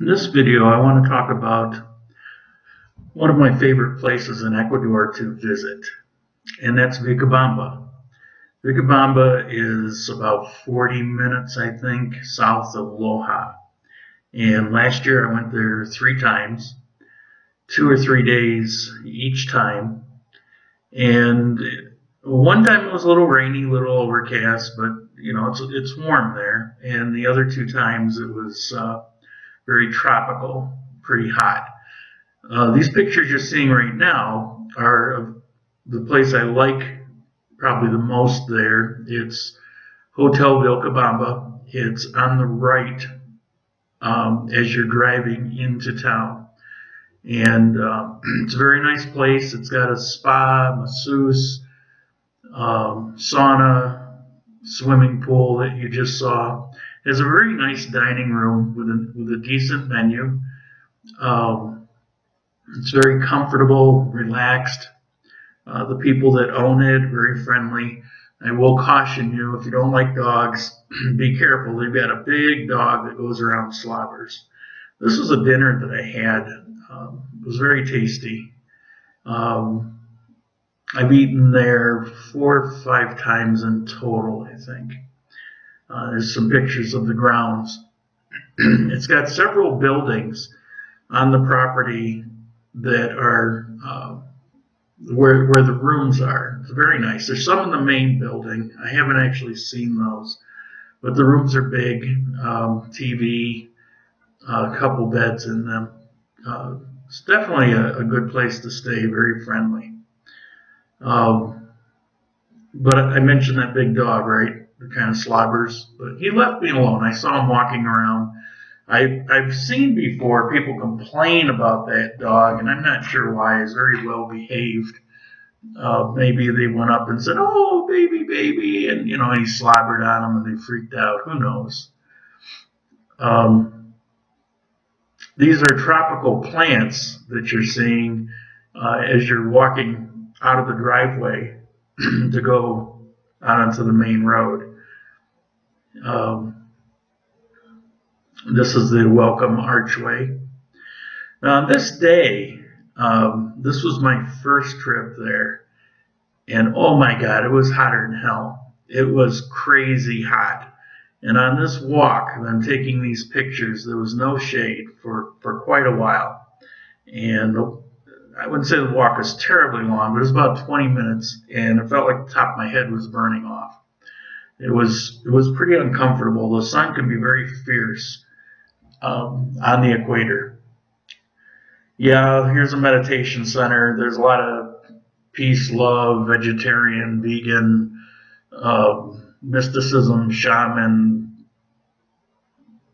In this video, I want to talk about one of my favorite places in Ecuador to visit, and that's Vilcabamba. Vilcabamba is about 40 minutes, I think, south of Loja. And last year I went there 3 times, 2 or 3 days each time. And one time it was a little rainy, a little overcast, but it's warm there. And the other 2 times it was very tropical, pretty hot. These pictures you're seeing right now are of the place I like probably the most there. It's Hotel Vilcabamba. It's on the right as you're driving into town. And it's a very nice place. It's got a spa, masseuse, sauna, swimming pool that you just saw. It has a very nice dining room with a decent menu. It's very comfortable, relaxed. The people that own it, very friendly. I will caution you, if you don't like dogs, be careful. They've got a big dog that goes around slobbers. This was a dinner that I had. It was very tasty. I've eaten there 4 or 5 times in total, I think. There's some pictures of the grounds. It's got several buildings on the property that are where the rooms are. It's very nice. There's some in the main building. I haven't actually seen those, but the rooms are big. TV, a couple beds in them. It's definitely a good place to stay. Very friendly. But I mentioned that big dog, right? It kind of slobbers, but he left me alone. I saw him walking around. I've seen before people complain about that dog, and I'm not sure why. He's very well behaved. Maybe they went up and said, "Oh, baby, baby," and he slobbered on them and they freaked out. Who knows? These are tropical plants that you're seeing as you're walking out of the driveway to go out onto the main road. This is the welcome archway. Now, this day, this was my first trip there, and oh my God, it was hotter than hell. It was crazy hot. And on this walk, I'm taking these pictures, there was no shade for quite a while. And I wouldn't say the walk was terribly long, but it was about 20 minutes, and it felt like the top of my head was burning off. It was pretty uncomfortable. The sun can be very fierce on the equator. Yeah, here's a meditation center. There's a lot of peace, love, vegetarian, vegan, mysticism, shaman,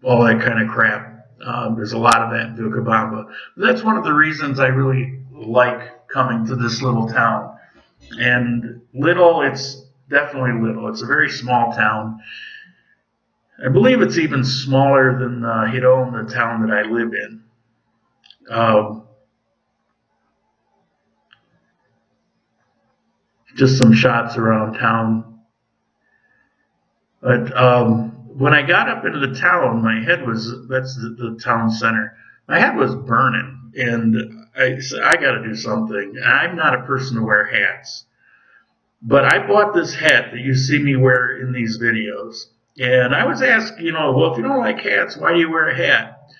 all that kind of crap. There's a lot of that in Vilcabamba. That's one of the reasons I really like coming to this little town. And it's definitely little. It's a very small town. I believe it's even smaller than Hidon, the town that I live in. Just some shots around town. But when I got up into the town, that's the town center. My head was burning, and I said, I got to do something. I'm not a person to wear hats. But I bought this hat that you see me wear in these videos. And I was asked, well, if you don't like hats, why do you wear a hat?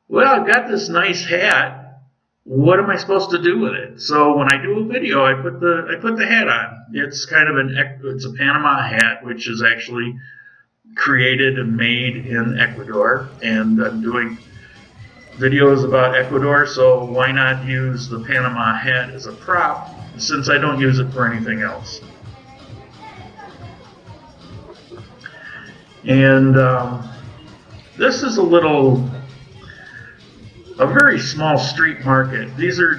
Well, I've got this nice hat. What am I supposed to do with it? So when I do a video, I put the hat on. It's kind of it's a Panama hat, which is actually created and made in Ecuador. And I'm doing videos about Ecuador, so why not use the Panama hat as a prop, since I don't use it for anything else. And this is a very small street market. These are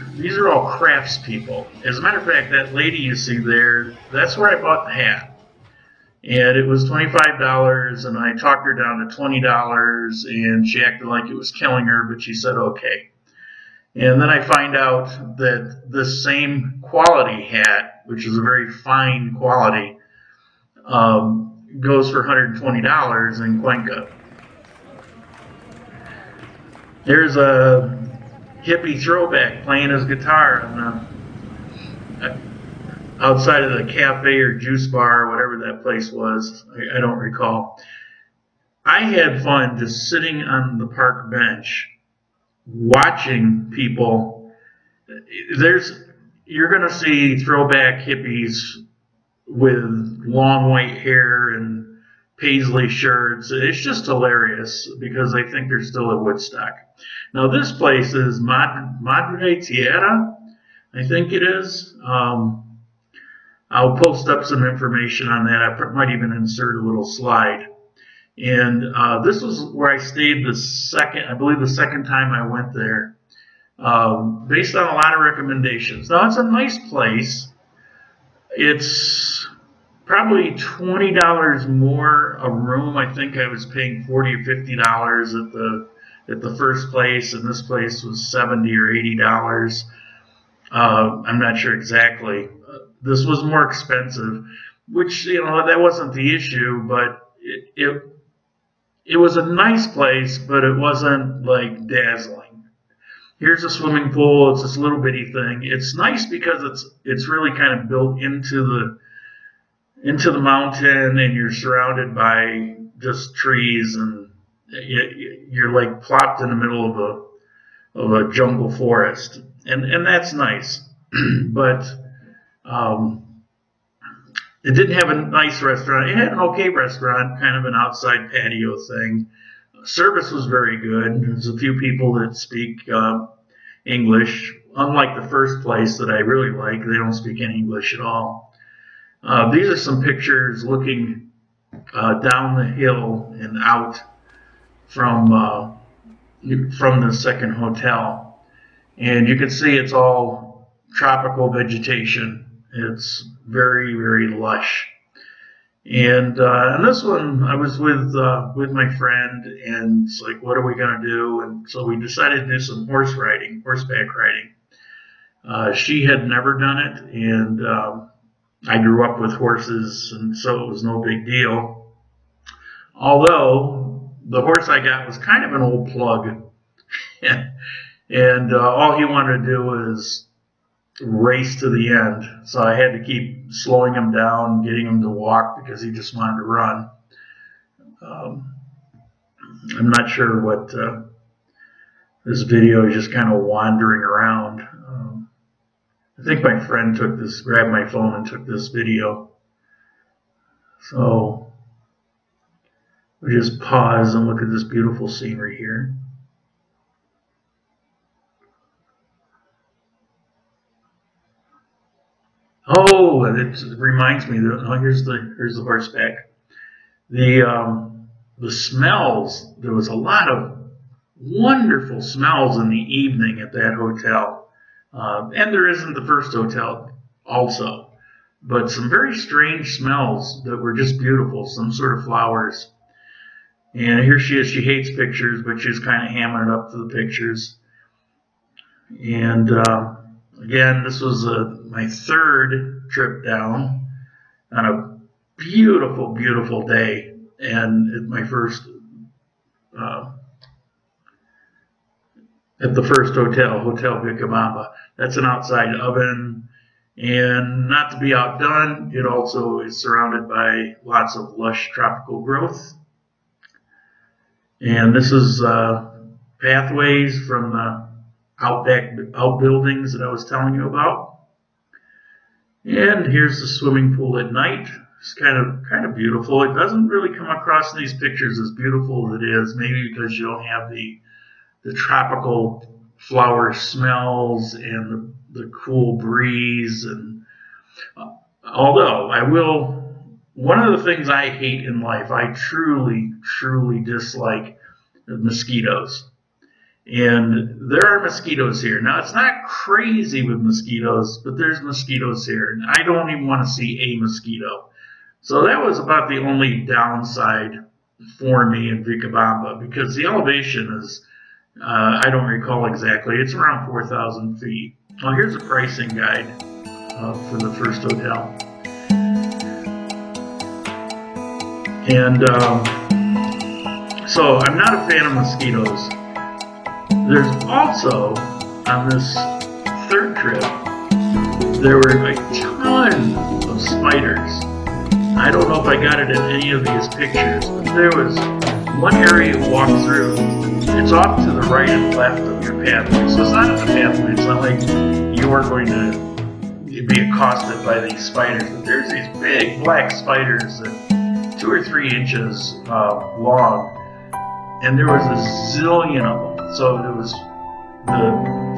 all craftspeople. As a matter of fact, that lady you see there, that's where I bought the hat. And it was $25, and I talked her down to $20, and she acted like it was killing her, but she said okay. And then I find out that this same quality hat, which is a very fine quality, goes for $120 in Cuenca. There's a hippie throwback playing his guitar on the, outside of the cafe or juice bar or whatever that place was. I don't recall. I had fun just sitting on the park bench watching people. There's You're gonna see throwback hippies with long white hair and paisley shirts. It's just hilarious because they think they're still at Woodstock. Now this place is Madre Tierra, I think it is. I'll post up some information on that. I might even insert a little slide. And this was where I stayed I believe the second time I went there, based on a lot of recommendations. Now it's a nice place. It's probably $20 more a room. I think I was paying $40 or $50 at the first place, and this place was $70 or $80. I'm not sure exactly. This was more expensive, which that wasn't the issue, but it was a nice place, but it wasn't like dazzling. Here's a swimming pool. It's this little bitty thing. It's nice because it's really kind of built into the mountain, and you're surrounded by just trees, and you're like plopped in the middle of a jungle forest, and that's nice. But um, it didn't have a nice restaurant. It had an okay restaurant, kind of an outside patio thing. Service was very good. There's a few people that speak English. Unlike the first place that I really like, they don't speak any English at all. These are some pictures looking down the hill and out from the second hotel, and you can see it's all tropical vegetation. It's very, very lush. And on this one, I was with my friend, and it's like, what are we gonna do? And so we decided to do some horseback riding. She had never done it, and I grew up with horses, and so it was no big deal. Although the horse I got was kind of an old plug, and all he wanted to do was race to the end. So I had to keep slowing him down, getting him to walk because he just wanted to run. Um, I'm not sure what this video is, just kind of wandering around. I think my friend grabbed my phone and took this video. So we just pause and look at this beautiful scenery here. Oh, and it reminds me that here's the horseback. The smells. There was a lot of wonderful smells in the evening at that hotel, and there is in the first hotel also. But some very strange smells that were just beautiful. Some sort of flowers. And here she is. She hates pictures, but she's kind of hammering it up to the pictures. And again, this was my third trip down on a beautiful, beautiful day. And my first at the first Hotel Vilcabamba. That's an outside oven. And not to be outdone, it also is surrounded by lots of lush tropical growth. And this is pathways from the outbuildings that I was telling you about. And here's the swimming pool at night. It's kind of beautiful. It doesn't really come across in these pictures as beautiful as it is, maybe because you don't have the tropical flower smells and the cool breeze. And although one of the things I hate in life, I truly, truly dislike mosquitoes. And there are mosquitoes here. Now, it's not crazy with mosquitoes, but there's mosquitoes here. And I don't even want to see a mosquito. So that was about the only downside for me in Vilcabamba, because the elevation is, I don't recall exactly, it's around 4,000 feet. Well, here's a pricing guide for the first hotel. And so I'm not a fan of mosquitoes. There's also, on this third trip, there were a ton of spiders. I don't know if I got it in any of these pictures, but there was one area you walk through. It's off to the right and left of your pathway. So it's not on the pathway. It's not like you are going to be accosted by these spiders. But there's these big black spiders that 2 or 3 inches long. And there was a zillion of them. So it was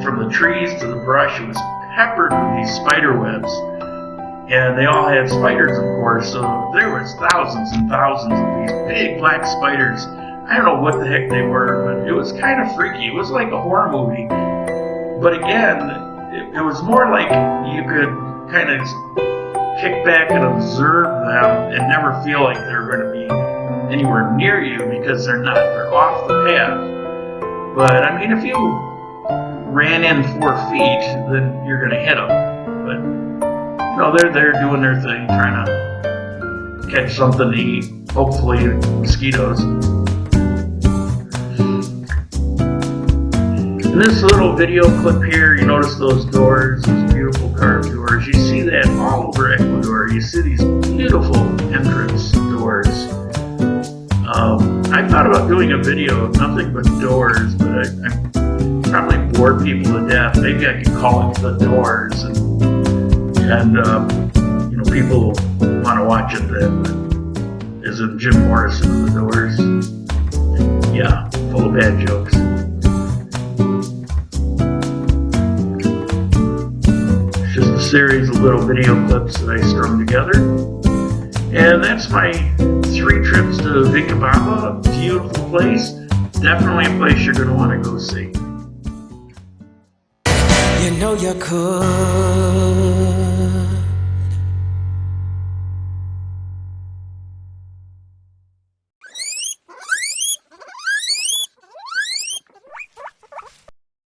from the trees to the brush, it was peppered with these spider webs. And they all had spiders, of course, so there was thousands and thousands of these big black spiders. I don't know what the heck they were, but it was kind of freaky. It was like a horror movie. But again, it was more like you could kind of kick back and observe them and never feel like they're going to be anywhere near you, because they're not. They're off the path. But, I mean, if you ran in 4 feet, then you're going to hit them. But no, they're there doing their thing, trying to catch something to eat, hopefully mosquitoes. In this little video clip here, you notice those doors, those beautiful carved doors. You see that all over Ecuador. You see these beautiful entrance doors. I thought about doing a video of nothing but doors, but I probably bore people to death. Maybe I could call it The Doors, and you know, people want to watch it then. As in Jim Morrison of The Doors. Yeah, full of bad jokes. It's just a series of little video clips that I strung together. And that's my 3 trips to Vilcabamba. Beautiful place. Definitely a place you're going to want to go see. You know you could.